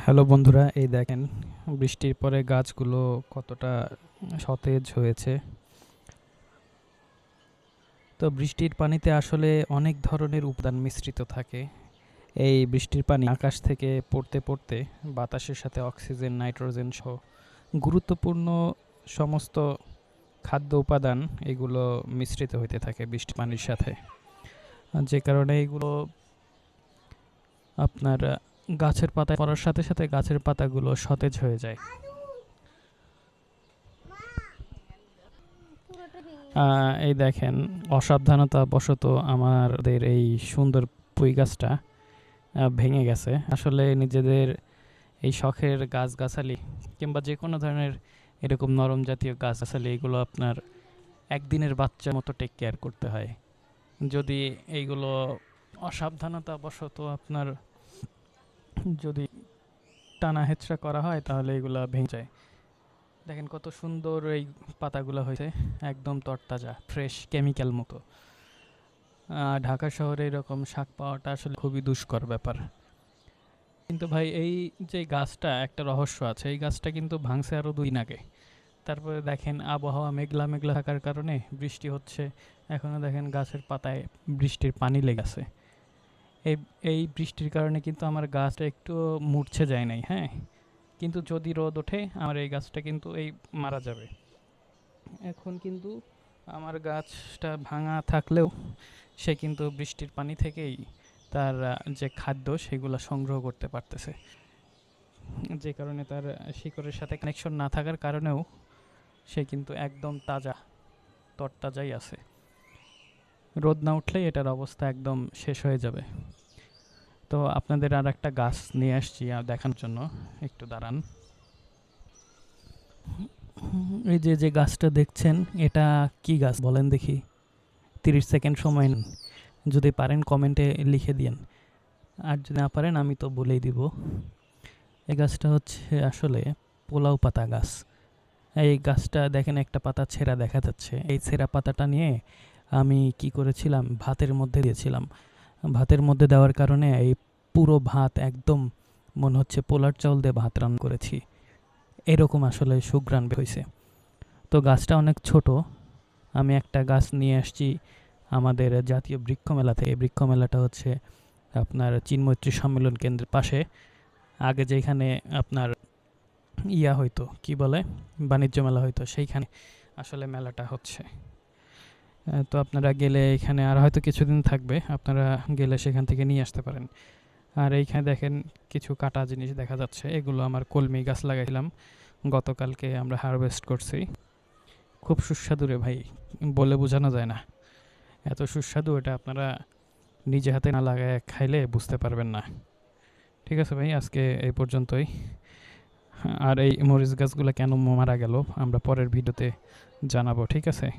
Hello বন্ধুরা, এই দেখেন বৃষ্টির পরে গাছগুলো কতটা সতেজ হয়েছে। তো বৃষ্টির পানিতে আসলে অনেক ধরনের উপাদান মিশ্রিত থাকে। এই বৃষ্টির পানি আকাশ থেকে পড়তে পড়তে বাতাসের সাথে অক্সিজেন, নাইট্রোজেন সহ গুরুত্বপূর্ণ সমস্ত খাদ্য উপাদান এগুলো মিশ্রিত হইতে থাকে বৃষ্টির পানির সাথে। আর যে কারণে এগুলো আপনার গাছের পাতায় পড়ার সাথে সাথে গাছের পাতাগুলো সতেজ হয়ে যায়। এই দেখেন, অসাবধানতা বশত আমাদের এই সুন্দর পুঁই গাছটা ভেঙে গেছে। আসলে নিজেদের এই শখের গাছগাছালি কিংবা যে কোনো ধরনের এরকম নরম জাতীয় গাছগাছালি এগুলো আপনার একদিনের বাচ্চার মতো টেক কেয়ার করতে হয়। যদি এইগুলো অসাবধানতা বশত আপনার যদি টানা হেঁচড়া করা হয় তাহলে এগুলো ভেঙে যায়। দেখেন কত সুন্দর এই পাতাগুলো হয়েছে, একদম তরতাজা, ফ্রেশ, কেমিক্যাল মুক্ত। ঢাকা শহরে এরকম শাক পাওয়াটা আসলে খুবই দুষ্কর ব্যাপার। কিন্তু ভাই এই যে গাছটা একটা রহস্য আছে, এই গাছটা কিন্তু ভাঙছে আরও 2 দিন আগে। তারপরে দেখেন আবহাওয়া মেঘলা মেঘলা থাকার কারণে বৃষ্টি হচ্ছে, এখনও দেখেন গাছের পাতায় বৃষ্টির পানি লেগেছে। এই এই বৃষ্টির কারণে কিন্তু আমার গাছটা একটু মূর্ছে যায় নাই, হ্যাঁ। কিন্তু যদি রোদ ওঠে আমার এই গাছটা কিন্তু এই মারা যাবে। এখন কিন্তু আমার গাছটা ভাঙা থাকলেও সে কিন্তু বৃষ্টির পানি থেকেই তার যে খাদ্য সেগুলো সংগ্রহ করতে পারতেছে। যে কারণে তার শিকড়ের সাথে কানেকশন না থাকার কারণেও সে কিন্তু একদম তাজা, তরতাজাই আছে। রোদ না উঠলেই এটার অবস্থা একদম শেষ হয়ে যাবে। তো আপনাদের আর একটা গাছ নিয়ে আসছি দেখানোর জন্য, একটু দাঁড়ান। এই যে যে গাছটা দেখছেন এটা কি গাছ বলেন দেখি? 30 সেকেন্ড সময় নেন, যদি পারেন কমেন্টে লিখে দিন, আর যদি না পারেন আমি তো বলেই দিব। এই গাছটা হচ্ছে আসলে পোলাও পাতা গাছ। এই গাছটা দেখেন একটা পাতা ছেঁড়া দেখা যাচ্ছে, এই ছেঁড়া পাতাটা নিয়ে আমি কি করেছিলাম, ভাতের মধ্যে দিয়েছিলাম। ভাতের মধ্যে দেওয়ার কারণে এই পুরো ভাত একদম মনে হচ্ছে পোলার চাউল দিয়ে ভাত রান্না করেছি, এরকম আসলে সুঘ্রাণ বের হয়েছে। তো গাছটা অনেক ছোট। আমি একটা গাছ নিয়ে আসছি আমাদের জাতীয় বৃক্ষ মেলা থেকে। বৃক্ষ মেলাটা হচ্ছে আপনার চিনমৈত্রী সম্মেলন কেন্দ্রের পাশে। আগে যেখানে আপনার হইতো, কি বলে, বাণিজ্য মেলা হইতো, সেইখানে আসলে মেলাটা হচ্ছে। তো আপনারা গেলে এখানে আর হয়তো কিছুদিন থাকবে, আপনারা গেলে সেখান থেকে নিয়ে আসতে পারেন। আর এইখানে দেখেন কিছু কাটা জিনিস দেখা যাচ্ছে, এগুলো আমার কলমি গাছ লাগাইছিলাম, গতকালকে আমরা হারভেস্ট করছি। খুব সুস্বাদু রে ভাই, বলে বোঝানো যায় না, এত সুস্বাদু। এটা আপনারা নিজে হাতে না লাগায় খাইলে বুঝতে পারবেন না। ঠিক আছে ভাই, আজকে এই পর্যন্তই। আর এই মরিচ গাছগুলো কেন মারা গেল আমরা পরের ভিডিওতে জানাবো, ঠিক আছে?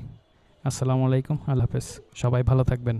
আসসালামু আলাইকুম, আল্লাহ হাফেজ, সবাই ভালো থাকবেন।